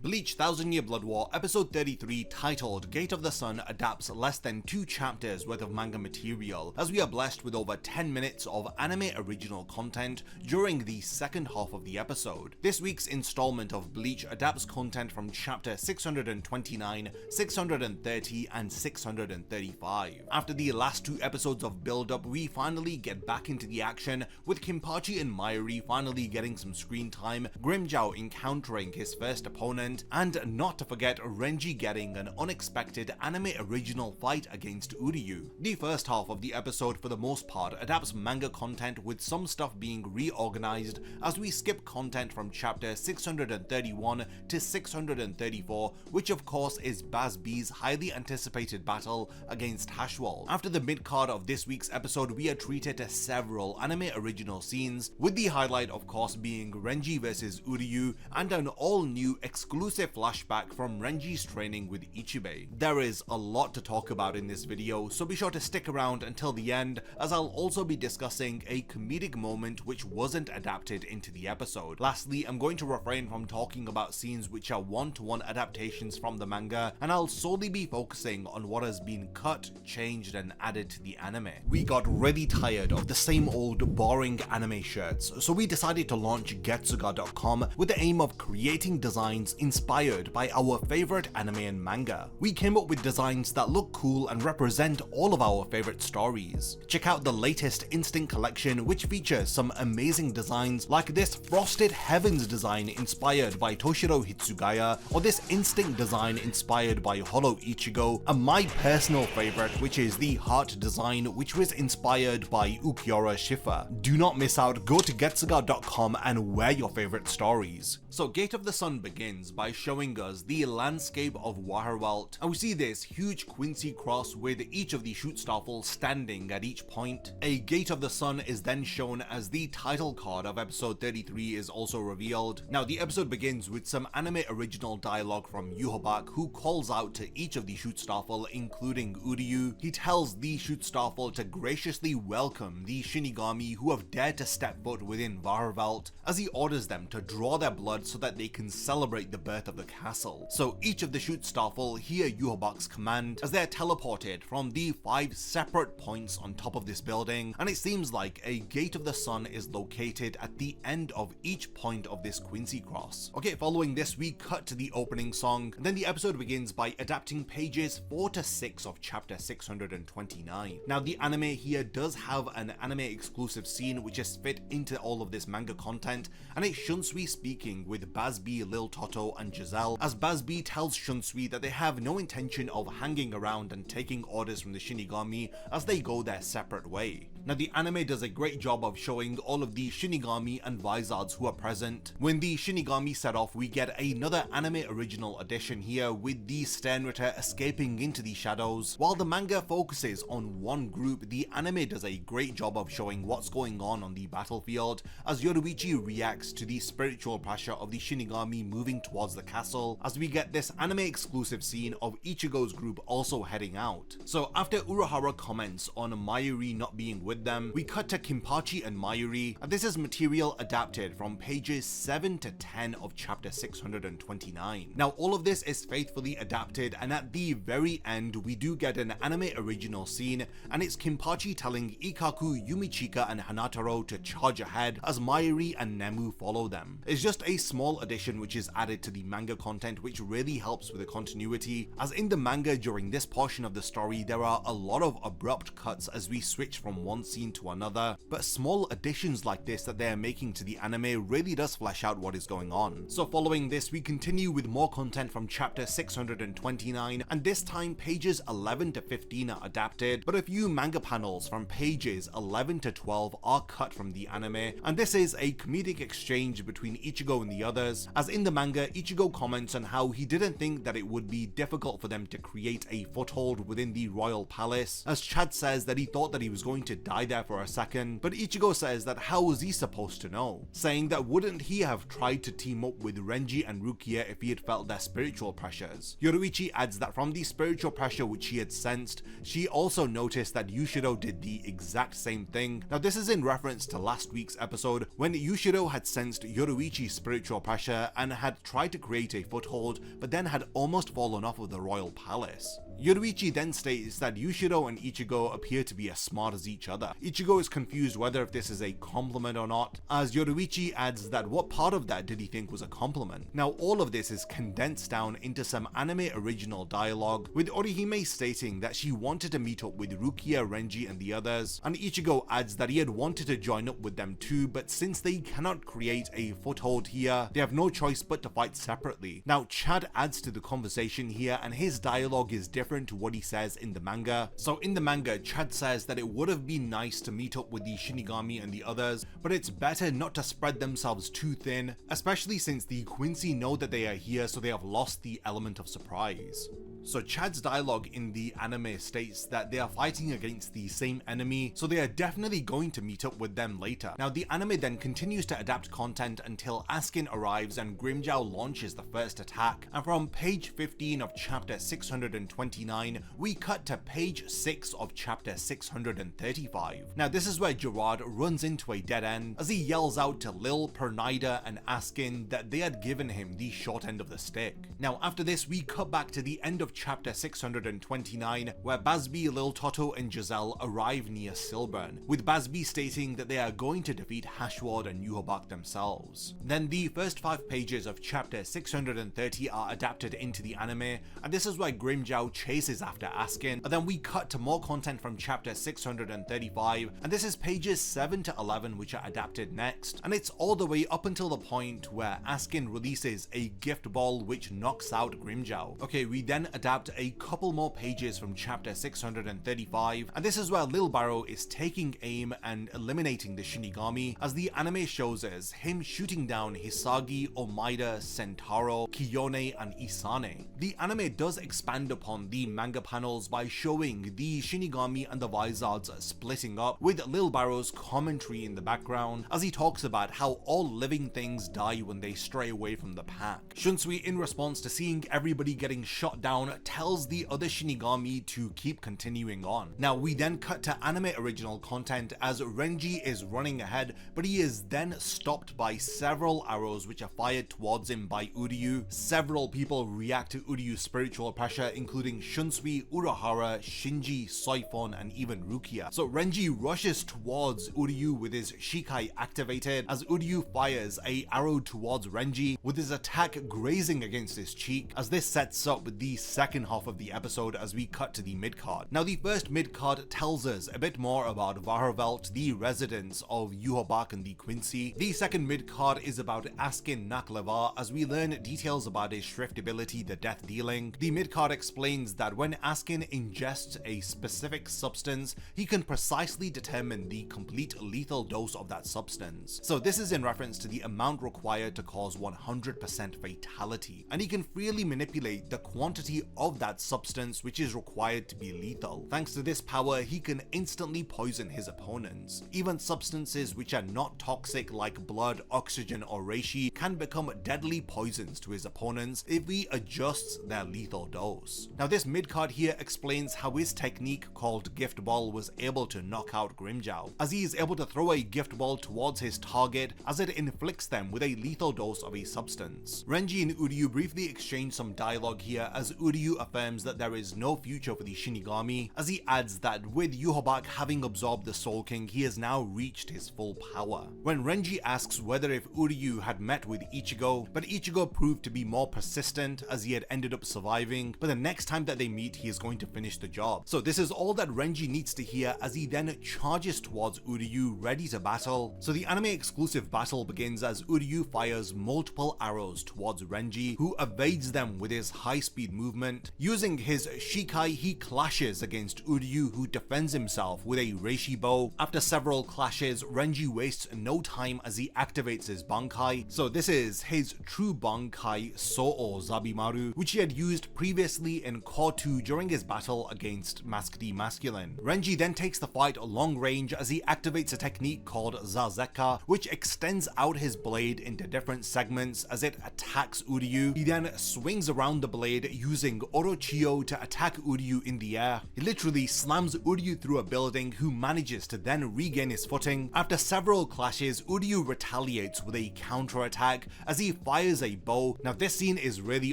Bleach 1000 Year Blood War episode 33 titled Gate of the Sun adapts less than 2 chapters worth of manga material, as we are blessed with over 10 minutes of anime original content during the second half of the episode. This week's installment of Bleach adapts content from chapter 629, 630 and 635. After the last 2 episodes of build up, we finally get back into the action, with Kinpachi and Mayuri finally getting some screen time, Grimmjow encountering his first opponent, and not to forget Renji getting an unexpected anime original fight against Uryu. The first half of the episode for the most part adapts manga content, with some stuff being reorganized as we skip content from chapter 631 to 634, which of course is Baz B's highly anticipated battle against Hashwal. After the mid-card of this week's episode, we are treated to several anime original scenes, with the highlight of course being Renji vs Uryu and an all-new exclusive flashback from Renji's training with Ichibei. There is a lot to talk about in this video, so be sure to stick around until the end, as I'll also be discussing a comedic moment which wasn't adapted into the episode. Lastly, I'm going to refrain from talking about scenes which are one-to-one adaptations from the manga, and I'll solely be focusing on what has been cut, changed and added to the anime. We got really tired of the same old boring anime shirts, so we decided to launch Getsuga.com with the aim of creating designs inspired by our favorite anime and manga. We came up with designs that look cool and represent all of our favorite stories. Check out the latest Instinct collection, which features some amazing designs like this Frosted Heavens design inspired by Toshiro Hitsugaya, or this Instinct design inspired by Hollow Ichigo, and my personal favorite, which is the Heart design, which was inspired by Ukiura Shifa. Do not miss out, go to Getsuga.com and wear your favorite stories. So Gate of the Sun begins by showing us the landscape of Waterwelt, and we see this huge Quincy cross with each of the Schutzstaffel standing at each point. A Gate of the Sun is then shown as the title card of episode 33 is also revealed. Now the episode begins with some anime original dialogue from Yuhobak, who calls out to each of the Schutzstaffel, including Uryu. He tells the Schutzstaffel to graciously welcome the Shinigami who have dared to step foot within Waterwelt, as he orders them to draw their blood so that they can celebrate the birth of the castle. So each of the Schutzstaffel hear Yuhobak's command as they are teleported from the 5 separate points on top of this building, and it seems like a Gate of the Sun is located at the end of each point of this Quincy cross. Okay, following this we cut to the opening song, and then the episode begins by adapting pages 4 to 6 of chapter 629. Now the anime here does have an anime exclusive scene which is fit into all of this manga content, and it's Shunsui speaking with Baz B, Lil Toto and Giselle, as Baz B tells Shunsui that they have no intention of hanging around and taking orders from the Shinigami as they go their separate way. Now the anime does a great job of showing all of the Shinigami and Vizards who are present. When the Shinigami set off, we get another anime original addition here with the Sternritter escaping into the shadows. While the manga focuses on one group, the anime does a great job of showing what's going on the battlefield, as Yoruichi reacts to the spiritual pressure of the Shinigami moving towards the castle, as we get this anime exclusive scene of Ichigo's group also heading out. So after Urahara comments on Mayuri not being with them, we cut to Kinpachi and Mayuri, and this is material adapted from pages 7 to 10 of chapter 629. Now all of this is faithfully adapted, and at the very end we do get an anime original scene, and it's Kinpachi telling Ikaku, Yumichika and Hanataro to charge ahead as Mayuri and Nemu follow them. It's just a small addition which is added to the manga content, which really helps with the continuity, as in the manga during this portion of the story there are a lot of abrupt cuts as we switch from one scene to another, but small additions like this that they are making to the anime really does flesh out what is going on. So following this we continue with more content from chapter 629, and this time pages 11 to 15 are adapted, but a few manga panels from pages 11 to 12 are cut from the anime, and this is a comedic exchange between Ichigo and the others, as in the manga Ichigo comments on how he didn't think that it would be difficult for them to create a foothold within the royal palace, as Chad says that he thought that he was going to die there for a second, but Ichigo says that how was he supposed to know? Saying that wouldn't he have tried to team up with Renji and Rukia if he had felt their spiritual pressures? Yoruichi adds that from the spiritual pressure which he had sensed, she also noticed that Yushido did the exact same thing. Now this is in reference to last week's episode when Yushido had sensed Yoruichi's spiritual pressure and had tried to create a foothold, but then had almost fallen off of the royal palace. Yoruichi then states that Yushido and Ichigo appear to be as smart as each other. Ichigo is confused whether if this is a compliment or not, as Yoruichi adds that what part of that did he think was a compliment. Now all of this is condensed down into some anime original dialogue, with Orihime stating that she wanted to meet up with Rukia, Renji and the others, and Ichigo adds that he had wanted to join up with them too, but since they cannot create a foothold here, they have no choice but to fight separately. Now Chad adds to the conversation here, and his dialogue is different to what he says in the manga. So in the manga, Chad says that it would have been nice to meet up with the Shinigami and the others, but it's better not to spread themselves too thin, especially since the Quincy know that they are here, so they have lost the element of surprise. So Chad's dialogue in the anime states that they are fighting against the same enemy, so they are definitely going to meet up with them later. Now the anime then continues to adapt content until Askin arrives and Grimmjow launches the first attack, and from page 15 of chapter 629, we cut to page 6 of chapter 635. Now this is where Gerard runs into a dead end as he yells out to Lil, Pernida and Askin that they had given him the short end of the stick. Now after this, we cut back to the end of chapter 629 where Bazby, Lil Toto and Giselle arrive near Silburn, with Bazby stating that they are going to defeat Hashward and Yhwach themselves. Then the first 5 pages of chapter 630 are adapted into the anime, and this is where Grimmjow chases after Askin, and then we cut to more content from chapter 635, and this is pages 7 to 11 which are adapted next, and it's all the way up until the point where Askin releases a gift ball which knocks out Grimmjow. Okay, we then adapt a couple more pages from chapter 635, and this is where Lil Barrow is taking aim and eliminating the Shinigami, as the anime shows us him shooting down Hisagi, Omaida, Sentaro, Kiyone and Isane. The anime does expand upon the manga panels by showing the Shinigami and the Vizards splitting up, with Lil Barrow's commentary in the background as he talks about how all living things die when they stray away from the pack. Shunsui, in response to seeing everybody getting shot down, tells the other Shinigami to keep continuing on. Now we then cut to anime original content as Renji is running ahead, but he is then stopped by several arrows which are fired towards him by Uryu. Several people react to Uryu's spiritual pressure, including Shunsui, Urahara, Shinji, Soifon and even Rukia. So Renji rushes towards Uryu with his Shikai activated as Uryu fires a arrow towards Renji, with his attack grazing against his cheek, as this sets up the second half of the episode as we cut to the mid-card. Now the first mid-card tells us a bit more about Varavelt, the residence of Yhwach and the Quincy. The second mid-card is about Askin Naklevar as we learn details about his Shrift ability, the death dealing. The mid-card explains that when Askin ingests a specific substance, he can precisely determine the complete lethal dose of that substance. So this is in reference to the amount required to cause 100% fatality, and he can freely manipulate the quantity of that substance which is required to be lethal. Thanks to this power, he can instantly poison his opponents. Even substances which are not toxic like blood, oxygen or reishi can become deadly poisons to his opponents if he adjusts their lethal dose. Now this mid-card here explains how his technique called Gift Ball was able to knock out Grimmjow, as he is able to throw a gift ball towards his target as it inflicts them with a lethal dose of a substance. Renji and Uryu briefly exchange some dialogue here as Uryu affirms that there is no future for the Shinigami, as he adds that with Yhwach having absorbed the Soul King, he has now reached his full power. When Renji asks whether if Uryu had met with Ichigo, but Ichigo proved to be more persistent as he had ended up surviving, but the next time that they meet he is going to finish the job. So this is all that Renji needs to hear as he then charges towards Uryu ready to battle. So the anime exclusive battle begins as Uryu fires multiple arrows towards Renji, who evades them with his high speed movement. Using his Shikai, he clashes against Uryu, who defends himself with a Reishi bow. After several clashes, Renji wastes no time as he activates his Bankai. So this is his true Bankai So'o Zabimaru, which he had used previously in Core 2 during his battle against Mask D Masculine. Renji then takes the fight long range as he activates a technique called Zazeka, which extends out his blade into different segments as it attacks Uryu. He then swings around the blade using Orochio to attack Uryu in the air. He literally slams Uryu through a building, who manages to then regain his footing. After several clashes, Uryu retaliates with a counter-attack as he fires a bow. Now this scene is really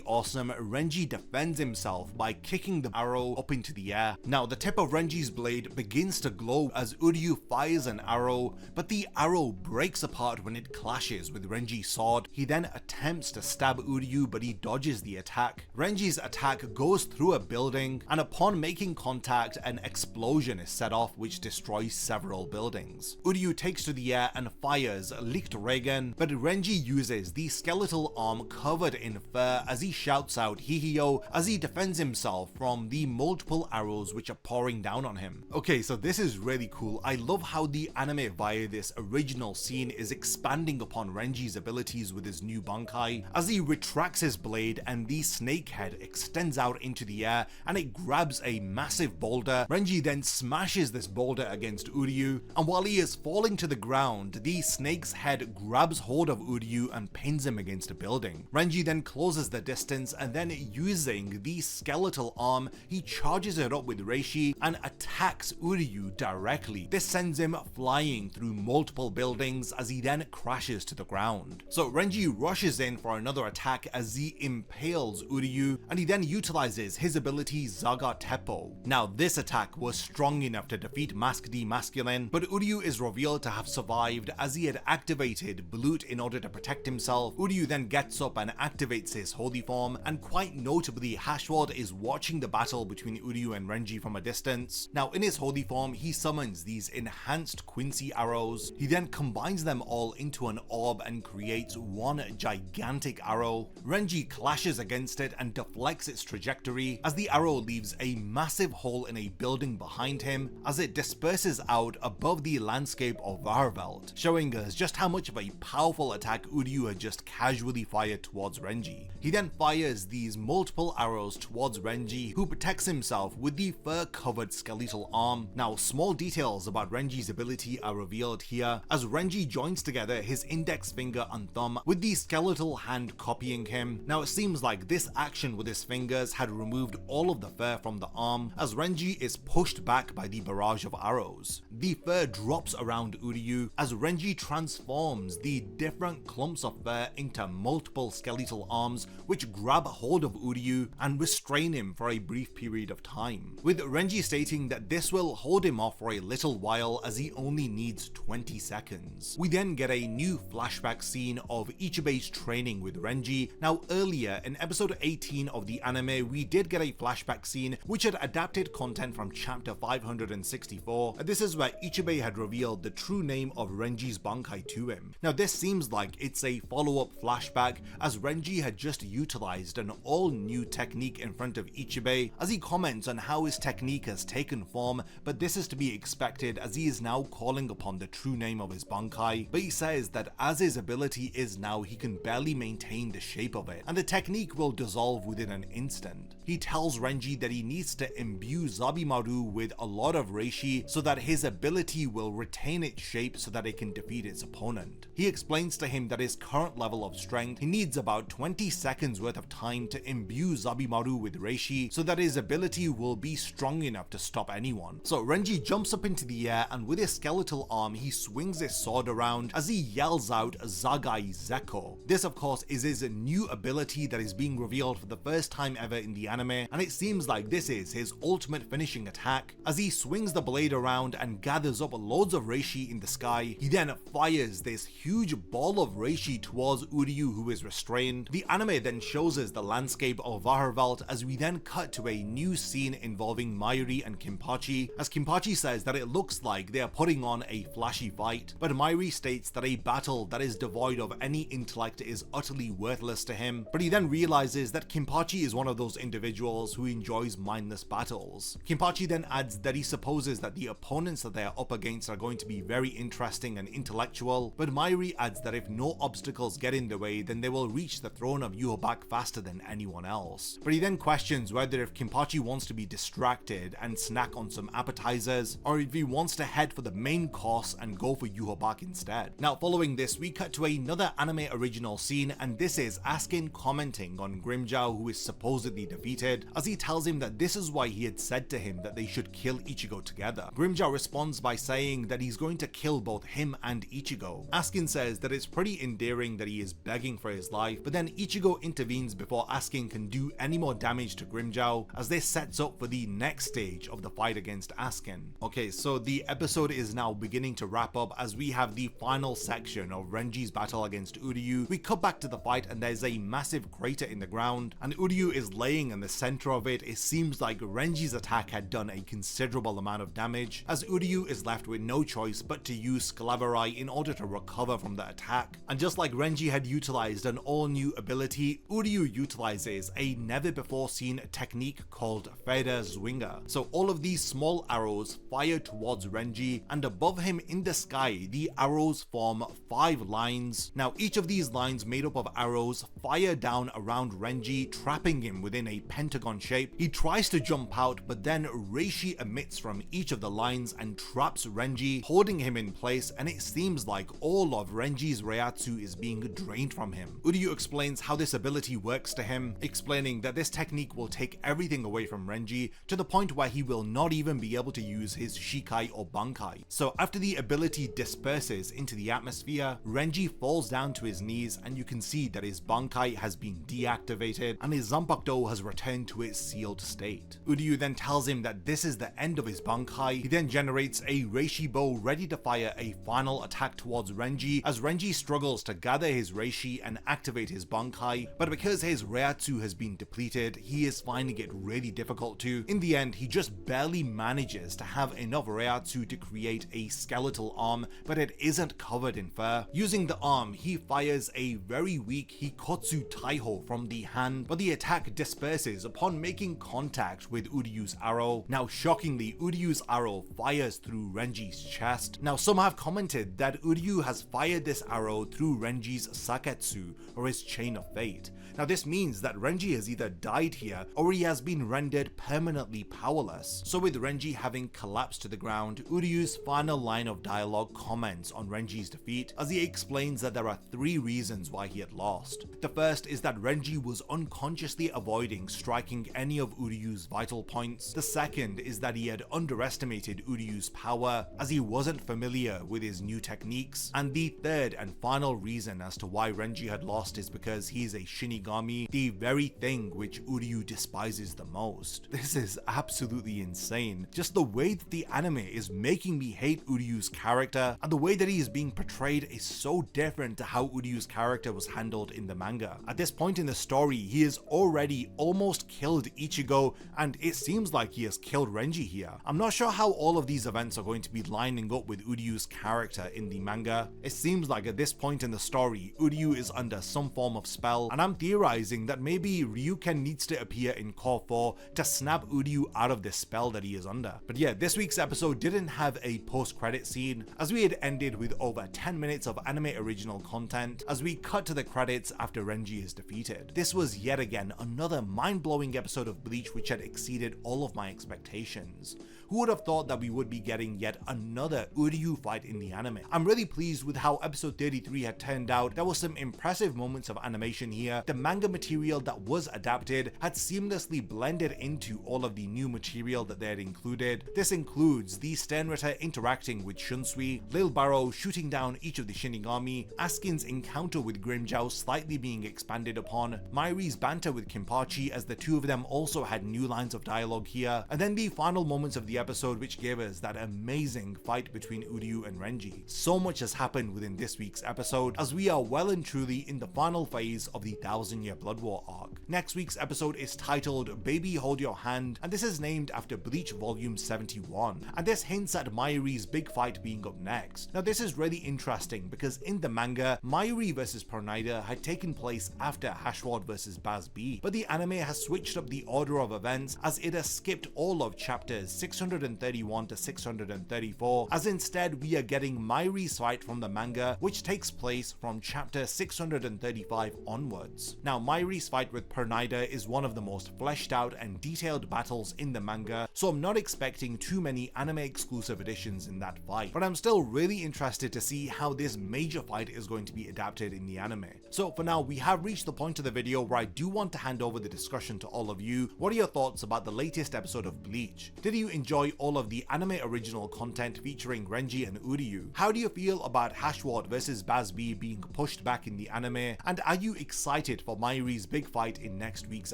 awesome. Renji defends himself by kicking the arrow up into the air. Now the tip of Renji's blade begins to glow as Uryu fires an arrow, but the arrow breaks apart when it clashes with Renji's sword. He then attempts to stab Uryu, but he dodges the attack. Renji's attack goes through a building, and upon making contact, an explosion is set off which destroys several buildings. Uryu takes to the air and fires Licht Regen, but Renji uses the skeletal arm covered in fur as he shouts out Hihiyo as he defends himself from the multiple arrows which are pouring down on him. Okay, so this is really cool. I love how the anime via this original scene is expanding upon Renji's abilities with his new Bankai as he retracts his blade and the snake head extends out into the air and it grabs a massive boulder. Renji then smashes this boulder against Uryu, and while he is falling to the ground, the snake's head grabs hold of Uryu and pins him against a building. Renji then closes the distance and then using the skeletal arm, he charges it up with Reishi and attacks Uryu directly. This sends him flying through multiple buildings as he then crashes to the ground. So Renji rushes in for another attack as he impales Uryu, and he then utilizes his ability Zaga Teppo. Now this attack was strong enough to defeat Mask D Masculine, but Uryu is revealed to have survived as he had activated Bloot in order to protect himself. Uryu then gets up and activates his holy form, and quite notably Hashward is watching the battle between Uryu and Renji from a distance. Now in his holy form he summons these enhanced Quincy arrows. He then combines them all into an orb and creates one gigantic arrow. Renji clashes against it and deflects its trajectory as the arrow leaves a massive hole in a building behind him as it disperses out above the landscape of Varveld, showing us just how much of a powerful attack Uryu had just casually fired towards Renji. He then fires these multiple arrows towards Renji, who protects himself with the fur-covered skeletal arm. Now small details about Renji's ability are revealed here as Renji joins together his index finger and thumb with the skeletal hand copying him. Now it seems like this action with his fingers had removed all of the fur from the arm as Renji is pushed back by the barrage of arrows. The fur drops around Uryu as Renji transforms the different clumps of fur into multiple skeletal arms which grab hold of Uryu and restrain him for a brief period of time, with Renji stating that this will hold him off for a little while as he only needs 20 seconds. We then get a new flashback scene of Ichibe's training with Renji. Now earlier in episode 18 of the anime we did get a flashback scene which had adapted content from chapter 564. This is where Ichibe had revealed the true name of Renji's Bankai to him. Now this seems like it's a follow-up flashback as Renji had just utilized an all-new technique in front of Ichibe as he comments on how his technique has taken form, but this is to be expected as he is now calling upon the true name of his Bankai. But he says that as his ability is now, he can barely maintain the shape of it and the technique will dissolve within an instant. He tells Renji that he needs to imbue Zabimaru with a lot of Reishi so that his ability will retain its shape so that it can defeat its opponent. He explains to him that his current level of strength, he needs about 20 seconds worth of time to imbue Zabimaru with Reishi so that his ability will be strong enough to stop anyone. So Renji jumps up into the air and with his skeletal arm he swings his sword around as he yells out Zagai Zeko. This of course is his new ability that is being revealed for the first time ever in the anime, and it seems like this is his ultimate finishing attack. As he swings the blade around and gathers up loads of Reishi in the sky, he then fires this huge ball of Reishi towards Uryu, who is restrained. The anime then shows us the landscape of Vaharvelt as we then cut to a new scene involving Mayuri and Kimpachi, as Kimpachi says that it looks like they are putting on a flashy fight, but Mayuri states that a battle that is devoid of any intellect is utterly worthless to him. But he then realizes that Kimpachi is one of those individuals who enjoys mindless battles. Kimpachi then adds that he supposes that the opponents that they are up against are going to be very interesting and intellectual, but Mayuri adds that if no obstacles get in the way, then they will reach the throne of Yhwach faster than anyone else. But he then questions whether if Kimpachi wants to be distracted and snack on some appetizers, appetizers, or if he wants to head for the main course and go for Yuhobak instead. Now following this, we cut to another anime original scene, and this is Askin commenting on Grimmjow, who is supposedly defeated, as he tells him that this is why he had said to him that they should kill Ichigo together. Grimmjow responds by saying that he's going to kill both him and Ichigo. Askin says that it's pretty endearing that he is begging for his life, but then Ichigo intervenes before Askin can do any more damage to Grimmjow, as this sets up for the next stage of the fight against Askin. Okay, so the episode is now beginning to wrap up as we have the final section of Renji's battle against Uryu. We cut back to the fight and there's a massive crater in the ground, and Uryu is laying in the center of it. It seems like Renji's attack had done a considerable amount of damage, as Uryu is left with no choice but to use Scalaverai in order to recover from the attack. And just like Renji had utilized an all-new ability, Uryu utilizes a never before seen technique called Feather Zwinger. So all of these small arrows fire towards Renji, and above him in the sky, the arrows form 5 lines. Now each of these lines made up of arrows fire down around Renji, trapping him within a pentagon shape. He tries to jump out, but then Reishi emits from each of the lines and traps Renji, holding him in place, and it seems like all of Renji's Reiatsu is being drained from him. Uryu explains how this ability works to him, explaining that this technique will take everything away from Renji to the point where he will not even be able to use his Shikai or Bankai. So after the ability disperses into the atmosphere, Renji falls down to his knees, and you can see that his Bankai has been deactivated and his Zanpakuto has returned to its sealed state. Uryu then tells him that this is the end of his Bankai. He then generates a Reishi bow ready to fire a final attack towards Renji, as Renji struggles to gather his Reishi and activate his Bankai, but because his Reiatsu has been depleted, he is finding it really difficult to. In the end, he just barely manages to have enough Reiatsu to create a skeletal arm, but it isn't covered in fur. Using the arm, he fires a very weak Hikotsu Taiho from the hand, but the attack disperses upon making contact with Uryu's arrow. Now shockingly, Uryu's arrow fires through Renji's chest. Now some have commented that Uryu has fired this arrow through Renji's Saketsu, or his chain of fate. Now this means that Renji has either died here or he has been rendered permanently powerless. So with Renji having collapsed to the ground, Uryu's final line of dialogue comments on Renji's defeat, as he explains that there are 3 reasons why he had lost. The first is that Renji was unconsciously avoiding striking any of Uryu's vital points. The second is that he had underestimated Uryu's power, as he wasn't familiar with his new techniques. And the third and final reason as to why Renji had lost is because he is a Shinigami, the very thing which Uryu despises the most. This is absolutely insane. Just the way that the anime is making me hate Uryu's character, and the way that he is being portrayed is so different to how Uryu's character was handled in the manga. At this point in the story, he has already almost killed Ichigo, and it seems like he has killed Renji here. I'm not sure how all of these events are going to be lining up with Uryu's character in the manga. It seems like at this point in the story, Uryu is under some form of spell, and I'm theorizing that maybe Ryuken needs to appear in Core 4 to snap Uryu out of this spell that he is under. But yeah, this week's episode didn't have a post-credit scene, as we had ended with over 10 minutes of anime original content as we cut to the credits after Renji is defeated. This was yet again another mind-blowing episode of Bleach which had exceeded all of my expectations. Who would have thought that we would be getting yet another Uryu fight in the anime? I'm really pleased with how episode 33 had turned out. There were some impressive moments of animation here. The manga material that was adapted had seamlessly blended into all of the new material that they had included. This includes the Sternritter interacting with Shunsui, Lil Barrow shooting down each of the Shinigami, Askin's encounter with Grimmjow slightly being expanded upon, Mairi's banter with Kinpachi as the two of them also had new lines of dialogue here, and then the final moments of the episode which gave us that amazing fight between Uryu and Renji. So much has happened within this week's episode, as we are well and truly in the final phase of the 1000-year Blood War arc. Next week's episode is titled Baby Hold Your Hand, and this is named after Bleach Volume 71, and this hints at Mairi's big fight being up next. Now this is really interesting because in the manga, Mairi vs Pronida had taken place after Hashward vs Baz B, but the anime has switched up the order of events as it has skipped all of chapters 600 631 to 634, as instead we are getting Mairi's fight from the manga, which takes place from chapter 635 onwards. Now, Mairi's fight with Pernida is one of the most fleshed out and detailed battles in the manga, so I'm not expecting too many anime exclusive editions in that fight, but I'm still really interested to see how this major fight is going to be adapted in the anime. So for now, we have reached the point of the video where I do want to hand over the discussion to all of you. What are your thoughts about the latest episode of Bleach? Did you enjoy all of the anime original content featuring Renji and Uryu? How do you feel about Hashward versus Bazz-B being pushed back in the anime? And are you excited for Mairi's big fight in next week's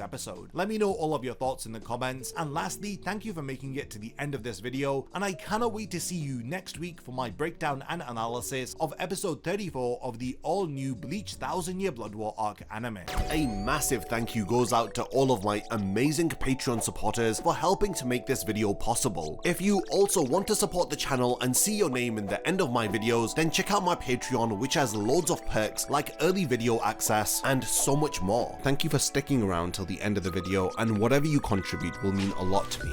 episode? Let me know all of your thoughts in the comments. And lastly, thank you for making it to the end of this video, and I cannot wait to see you next week for my breakdown and analysis of episode 34 of the all-new Bleach 1000-Year Blood War arc anime. A massive thank you goes out to all of my amazing Patreon supporters for helping to make this video possible. If you also want to support the channel and see your name in the end of my videos, then check out my Patreon, which has loads of perks like early video access and so much more. Thank you for sticking around till the end of the video, and whatever you contribute will mean a lot to me.